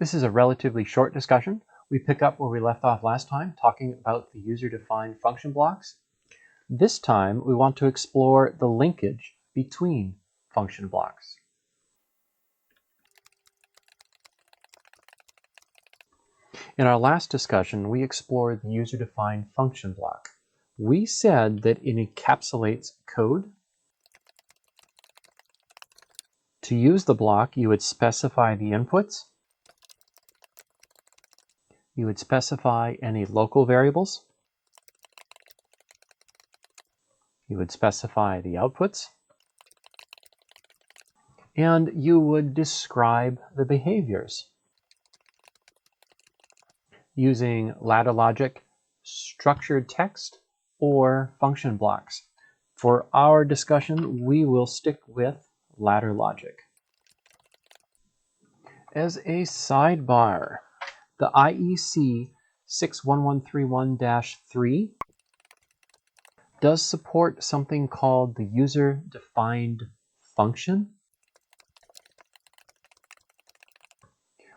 This is a relatively short discussion. We pick up where we left off last time, talking about the user-defined function blocks. This time, we want to explore the linkage between function blocks. In our last discussion, we explored the user-defined function block. We said that it encapsulates code. To use the block, you would specify the inputs. You would specify any local variables. You would specify the outputs. And you would describe the behaviors using ladder logic, structured text, or function blocks. For our discussion, we will stick with ladder logic. As a sidebar, the IEC 61131-3 does support something called the user-defined function,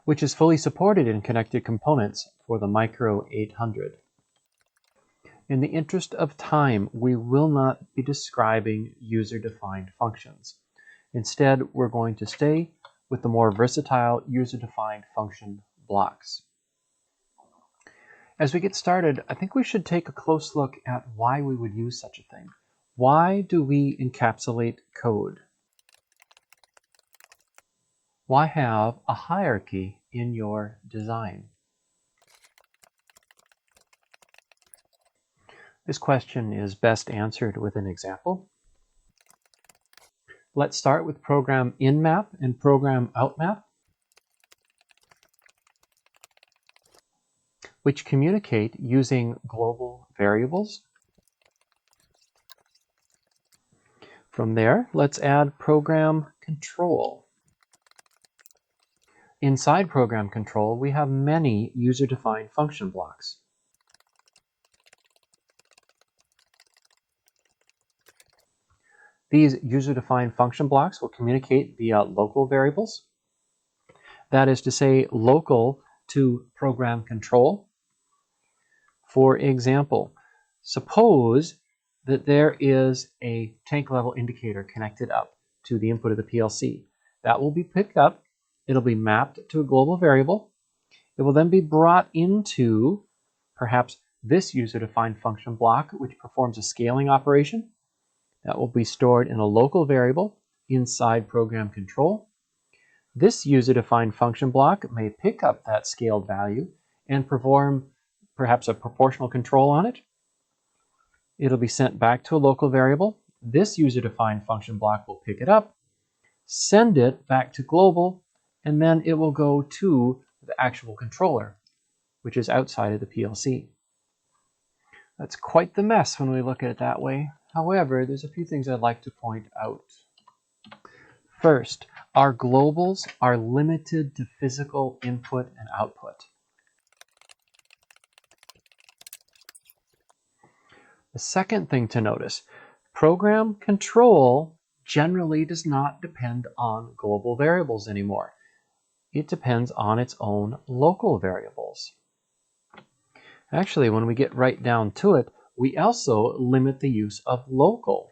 which is fully supported in connected components for the Micro800. In the interest of time, we will not be describing user-defined functions. Instead, we're going to stay with the more versatile user-defined function blocks. As we get started, I think we should take a close look at why we would use such a thing. Why do we encapsulate code? Why have a hierarchy in your design? This question is best answered with an example. Let's start with program in-map and program out-map, which communicate using global variables. From there, let's add program control. Inside program control, we have many user-defined function blocks. These user-defined function blocks will communicate via local variables. That is to say, local to program control. For example, suppose that there is a tank level indicator connected up to the input of the PLC. That will be picked up. It'll be mapped to a global variable. It will then be brought into perhaps this user-defined function block, which performs a scaling operation. That will be stored in a local variable inside program control. This user-defined function block may pick up that scaled value and perform perhaps a proportional control on it. It'll be sent back to a local variable. This user-defined function block will pick it up, send it back to global, and then it will go to the actual controller, which is outside of the PLC. That's quite the mess when we look at it that way. However, there's a few things I'd like to point out. First, our globals are limited to physical input and output. The second thing to notice, program control generally does not depend on global variables anymore. It depends on its own local variables. Actually, when we get right down to it, we also limit the use of local.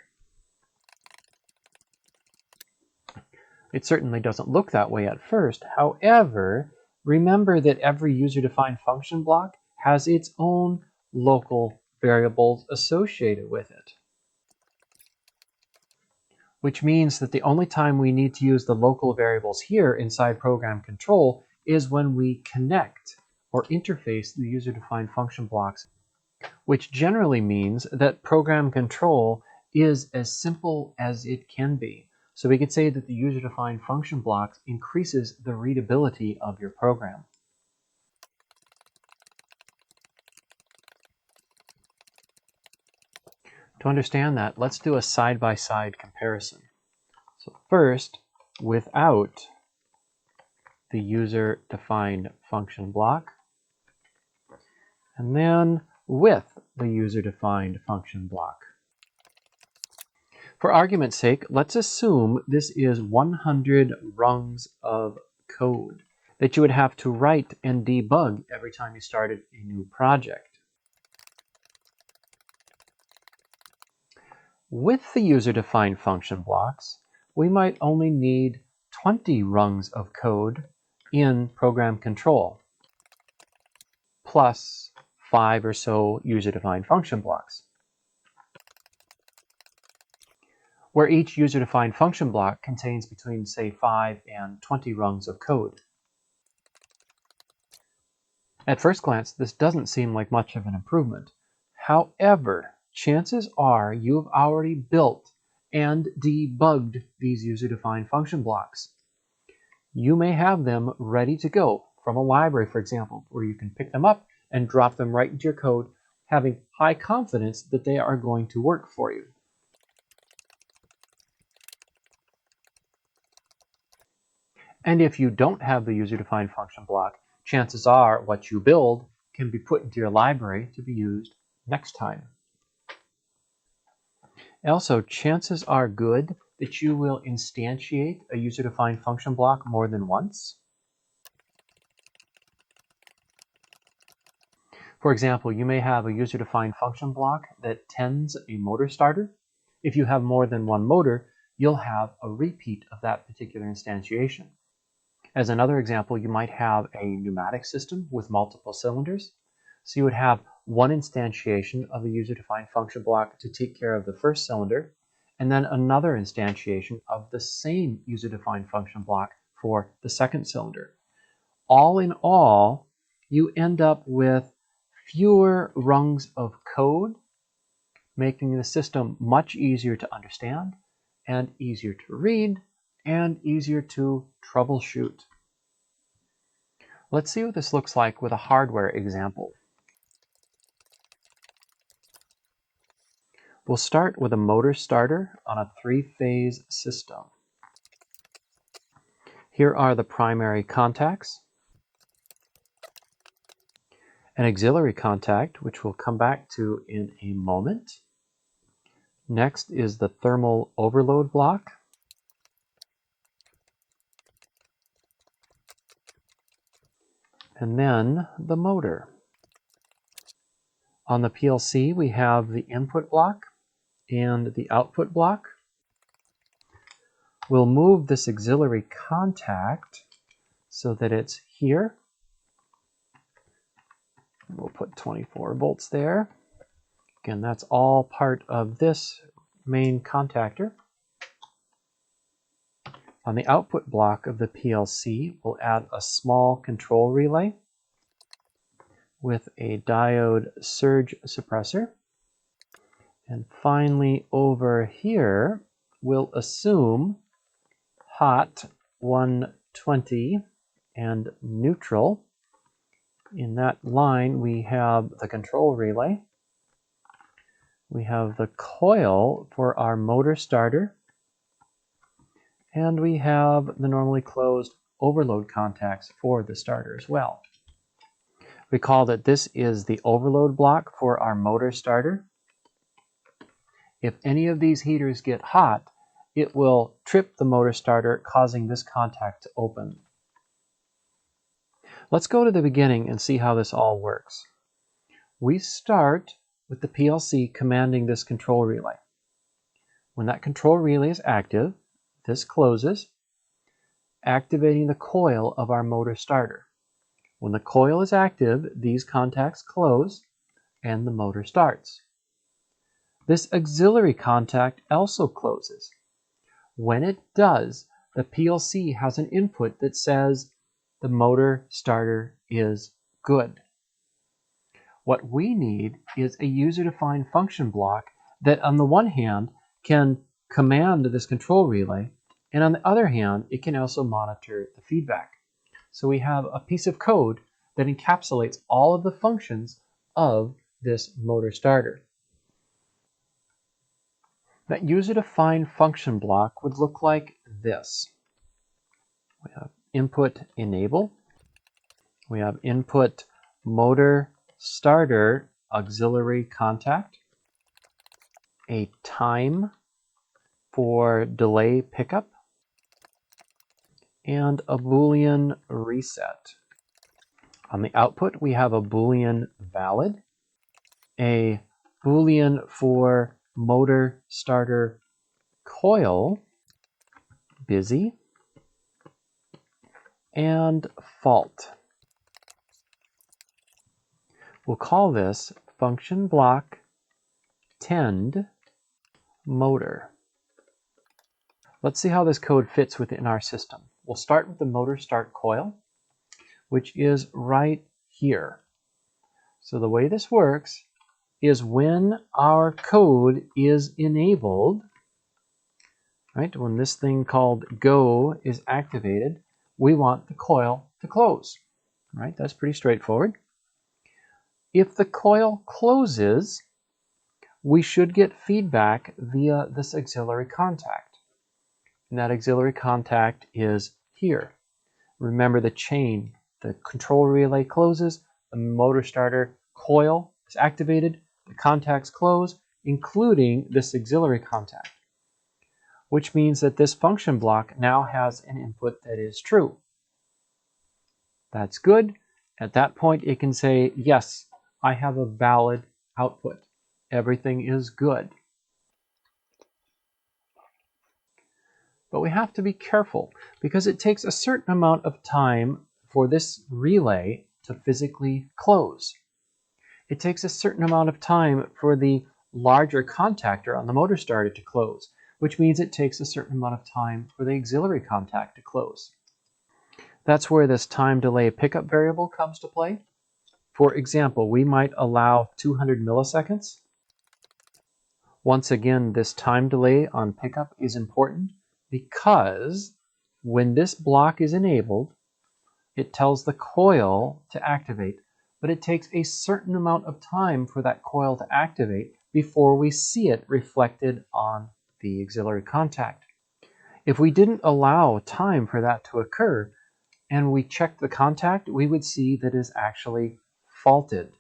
It certainly doesn't look that way at first. However, remember that every user-defined function block has its own local variables associated with it. Which means that the only time we need to use the local variables here inside program control is when we connect or interface the user-defined function blocks, which generally means that program control is as simple as it can be. So we could say that the user-defined function block increases the readability of your program. To understand that, let's do a side-by-side comparison. So first, without the user-defined function block, and then with the user-defined function block. For argument's sake, let's assume this is 100 rungs of code. that you would have to write and debug every time you started a new project. With the user-defined function blocks, we might only need 20 rungs of code in program control, plus 5 or so user-defined function blocks, where each user-defined function block contains between, say, 5 and 20 rungs of code. At first glance, this doesn't seem like much of an improvement. However, chances are you've already built and debugged these user-defined function blocks. You may have them ready to go from a library, for example, where you can pick them up and drop them right into your code, having high confidence that they are going to work for you. And if you don't have the user-defined function block, chances are what you build can be put into your library to be used next time. Also, chances are good that you will instantiate a user-defined function block more than once. For example, you may have a user-defined function block that tends a motor starter. If you have more than one motor, you'll have a repeat of that particular instantiation. As another example, you might have a pneumatic system with multiple cylinders. So you would have one instantiation of the user-defined function block to take care of the first cylinder, and then another instantiation of the same user-defined function block for the second cylinder. All in all, you end up with fewer rungs of code, making the system much easier to understand and easier to read and easier to troubleshoot. Let's see what this looks like with a hardware example. We'll start with a motor starter on a 3-phase system. Here are the primary contacts, an auxiliary contact, which we'll come back to in a moment. Next is the thermal overload block, and then the motor. On the PLC, we have the input block and the output block. We'll move this auxiliary contact so that it's here. We'll put 24 volts there. Again, that's all part of this main contactor. On the output block of the PLC, we'll add a small control relay with a diode surge suppressor. And finally, over here, we'll assume hot 120 and neutral. In that line, we have the control relay. We have the coil for our motor starter. And we have the normally closed overload contacts for the starter as well. Recall that this is the overload block for our motor starter. If any of these heaters get hot, it will trip the motor starter, causing this contact to open. Let's go to the beginning and see how this all works. We start with the PLC commanding this control relay. When that control relay is active, this closes, activating the coil of our motor starter. When the coil is active, these contacts close and the motor starts. This auxiliary contact also closes. When it does, the PLC has an input that says the motor starter is good. What we need is a user-defined function block that on the one hand can command this control relay, and on the other hand, it can also monitor the feedback. So we have a piece of code that encapsulates all of the functions of this motor starter. That user-defined function block would look like this. We have input enable. We have input motor starter auxiliary contact. A time for delay pickup. and a Boolean reset. On the output, we have a Boolean valid, a Boolean for motor starter coil, busy, and fault. We'll call this function block tend motor. Let's see how this code fits within our system. We'll start with the motor start coil, which is right here. So the way this works is when our code is enabled, right, when this thing called go is activated, we want the coil to close. Right, that's pretty straightforward. If the coil closes, we should get feedback via this auxiliary contact. And that auxiliary contact is here. Remember the chain. The control relay closes, the motor starter coil is activated, the contacts close, including this auxiliary contact, which means that this function block now has an input that is true. That's good. At that point, it can say, yes, I have a valid output. Everything is good. But we have to be careful because it takes a certain amount of time for this relay to physically close. It takes a certain amount of time for the larger contactor on the motor starter to close, which means it takes a certain amount of time for the auxiliary contact to close. That's where this time delay pickup variable comes to play. For example, we might allow 200 milliseconds. Once again, this time delay on pickup is important because when this block is enabled, it tells the coil to activate, but it takes a certain amount of time for that coil to activate before we see it reflected on the auxiliary contact. If we didn't allow time for that to occur and we checked the contact, we would see that it is actually faulted.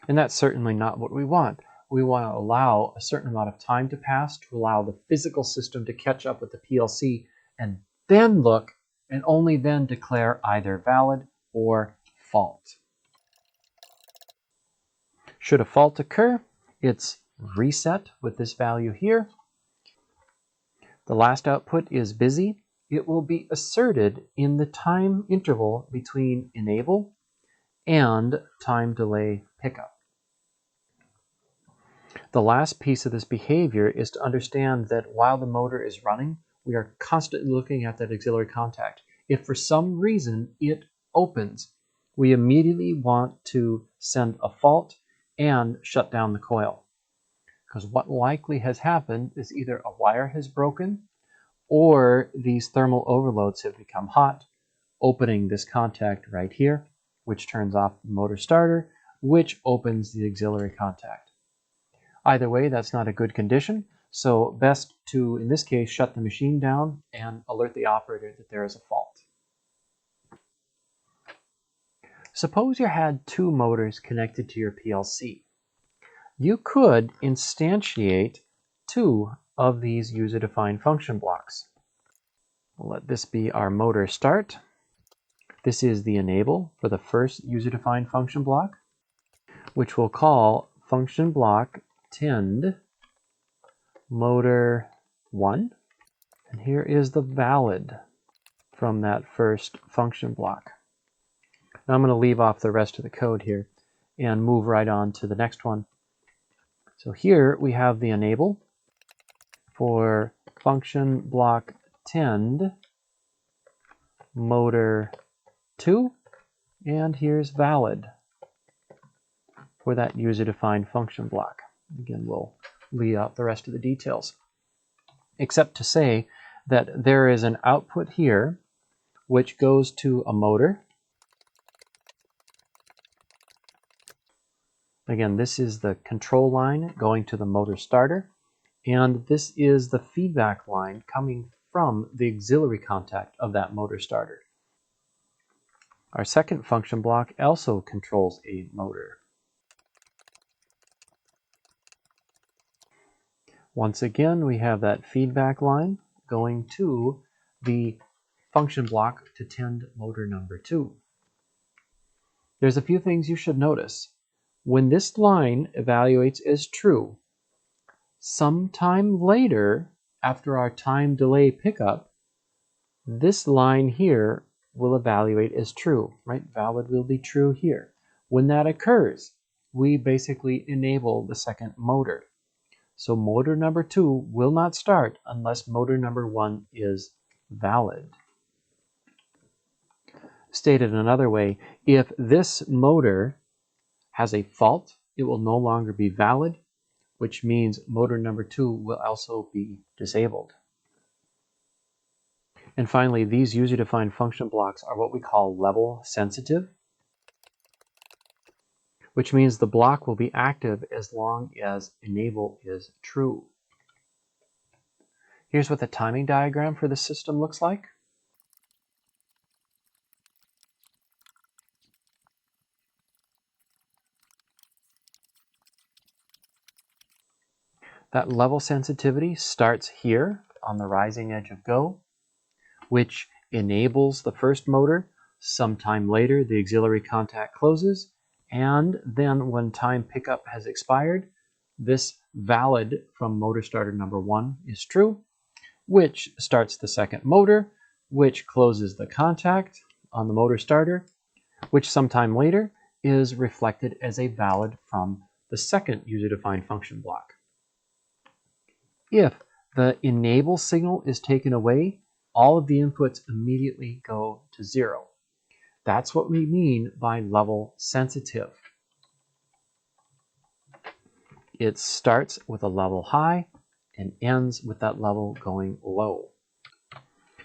And that's certainly not what we want. We want to allow a certain amount of time to pass to allow the physical system to catch up with the PLC and then look and only then declare either valid or fault. Should a fault occur, it's reset with this value here. The last output is busy. It will be asserted in the time interval between enable and time delay pickup. The last piece of this behavior is to understand that while the motor is running, we are constantly looking at that auxiliary contact. If for some reason it opens, we immediately want to send a fault and shut down the coil. Because what likely has happened is either a wire has broken or these thermal overloads have become hot, opening this contact right here, which turns off the motor starter, which opens the auxiliary contact. Either way, that's not a good condition, so best to, in this case, shut the machine down and alert the operator that there is a fault. Suppose you had two motors connected to your PLC. You could instantiate two of these user-defined function blocks. We'll let this be our motor start. This is the enable for the first user-defined function block, which we'll call function block tend motor 1. And here is the valid from that first function block. Now I'm going to leave off the rest of the code here and move right on to the next one. So here we have the enable for function block tend motor 2, and here's valid for that user-defined function block. Again, we'll leave out the rest of the details, except to say that there is an output here which goes to a motor. Again, this is the control line going to the motor starter, and this is the feedback line coming from the auxiliary contact of that motor starter. Our second function block also controls a motor. Once again, we have that feedback line going to the function block to tend motor number 2. There's a few things you should notice. When this line evaluates as true, sometime later, after our time delay pickup, this line here will evaluate as true, right? Valid will be true here. When that occurs, we basically enable the second motor. So motor number 2 will not start unless motor number 1 is valid. Stated another way, if this motor has a fault, it will no longer be valid, which means motor number 2 will also be disabled. And finally, these user-defined function blocks are what we call level sensitive, which means the block will be active as long as enable is true. Here's what the timing diagram for the system looks like. That level sensitivity starts here on the rising edge of go, which enables the first motor. Sometime later, the auxiliary contact closes, and then when time pickup has expired, this valid from motor starter number 1 is true, which starts the second motor, which closes the contact on the motor starter, which sometime later is reflected as a valid from the second user-defined function block. If the enable signal is taken away, all of the inputs immediately go to 0. That's what we mean by level sensitive. It starts with a level high and ends with that level going low.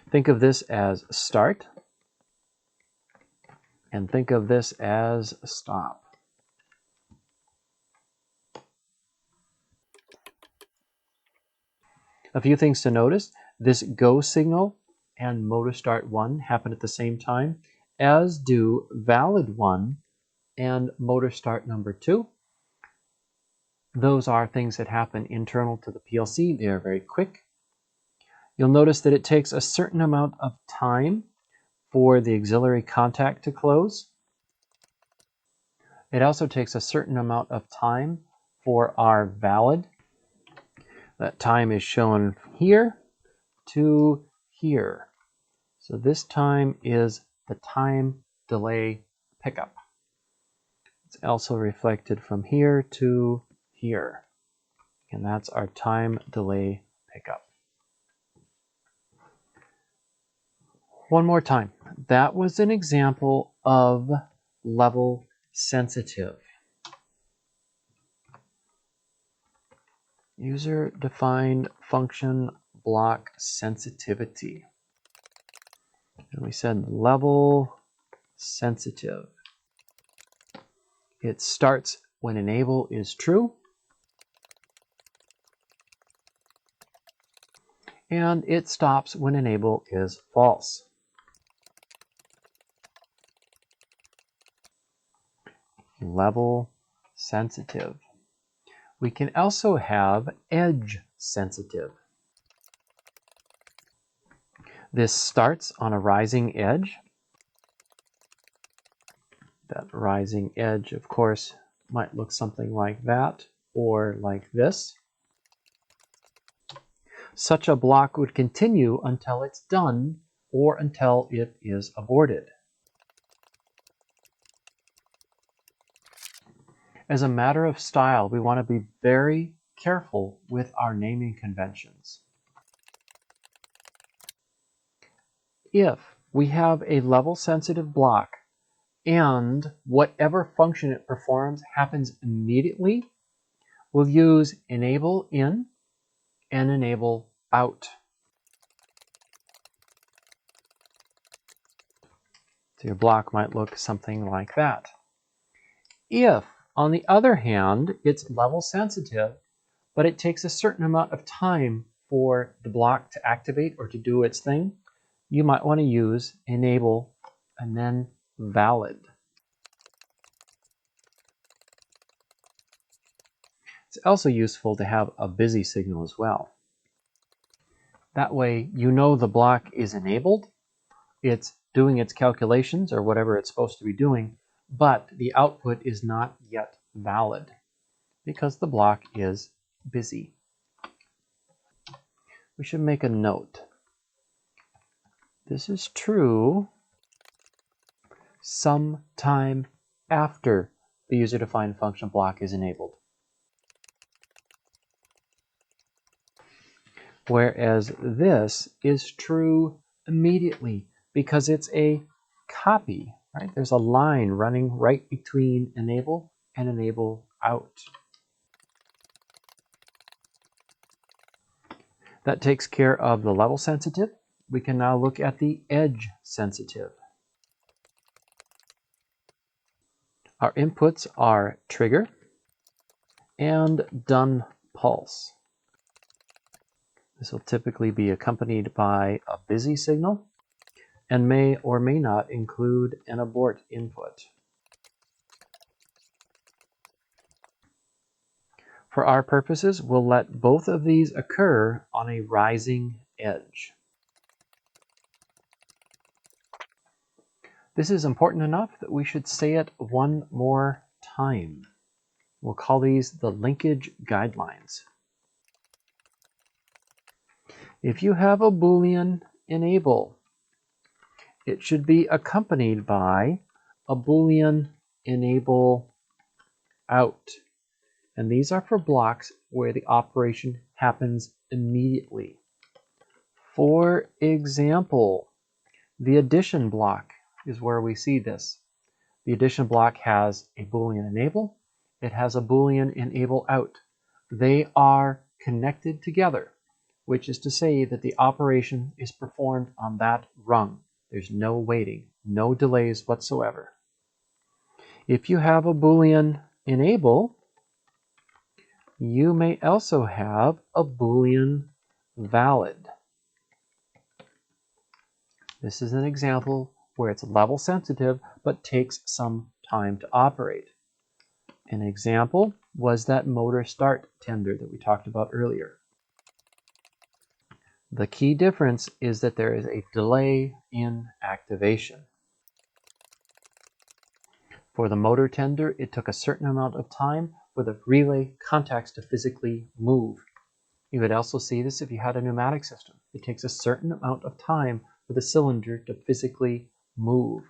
Think of this as start, and think of this as stop. A few things to notice. This go signal and motor start 1 happen at the same time, as do valid 1 and motor start number 2. Those are things that happen internal to the PLC. They are very quick. You'll notice that it takes a certain amount of time for the auxiliary contact to close. It also takes a certain amount of time for our valid. That time is shown here to here. So this time is the time delay pickup. It's also reflected from here to here. And that's our time delay pickup. One more time. That was an example of level sensitive. User-defined function block sensitivity. And we said level sensitive. It starts when enable is true, and it stops when enable is false. Level sensitive. We can also have edge sensitive. This starts on a rising edge. That rising edge, of course, might look something like that or like this. Such a block would continue until it's done or until it is aborted. As a matter of style, we want to be very careful with our naming conventions. If we have a level sensitive block and whatever function it performs happens immediately, we'll use enable in and enable out. So your block might look something like that. If, on the other hand, it's level sensitive, but it takes a certain amount of time for the block to activate or to do its thing, you might want to use enable and then valid. It's also useful to have a busy signal as well. That way you know the block is enabled, it's doing its calculations or whatever it's supposed to be doing, but the output is not yet valid because the block is busy. We should make a note. This is true sometime after the user-defined function block is enabled. Whereas this is true immediately because it's a copy, right? There's a line running right between enable and enable out. That takes care of the level sensitive. We can now look at the edge sensitive. Our inputs are trigger and done pulse. This will typically be accompanied by a busy signal and may or may not include an abort input. For our purposes, we'll let both of these occur on a rising edge. This is important enough that we should say it one more time. We'll call these the linkage guidelines. If you have a Boolean enable, it should be accompanied by a Boolean enable out. And these are for blocks where the operation happens immediately. For example, the addition block is where we see this. The addition block has a Boolean enable. It has a Boolean enable out. They are connected together, which is to say that the operation is performed on that rung. There's no waiting, no delays whatsoever. If you have a Boolean enable, you may also have a Boolean valid. This is an example where it's level sensitive but takes some time to operate. An example was that motor start tender that we talked about earlier. The key difference is that there is a delay in activation. For the motor tender, it took a certain amount of time for the relay contacts to physically move. You would also see this if you had a pneumatic system. It takes a certain amount of time for the cylinder to physically move.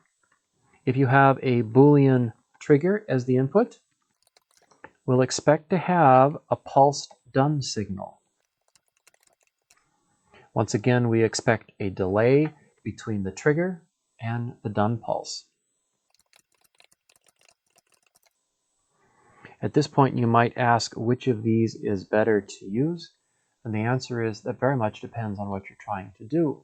If you have a Boolean trigger as the input, we'll expect to have a pulsed done signal. Once again, we expect a delay between the trigger and the done pulse. At this point, you might ask which of these is better to use, and the answer is that very much depends on what you're trying to do.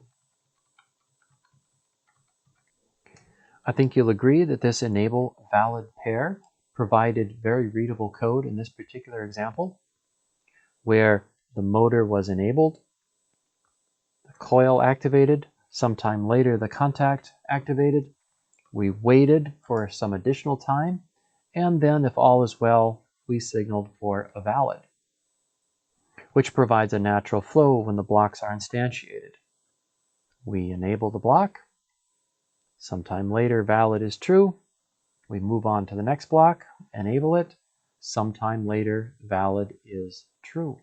I think you'll agree that this enable valid pair provided very readable code in this particular example, where the motor was enabled, the coil activated, sometime later the contact activated, we waited for some additional time, and then if all is well, we signaled for a valid, which provides a natural flow when the blocks are instantiated. We enable the block, sometime later valid is true, we move on to the next block, enable it, sometime later valid is true.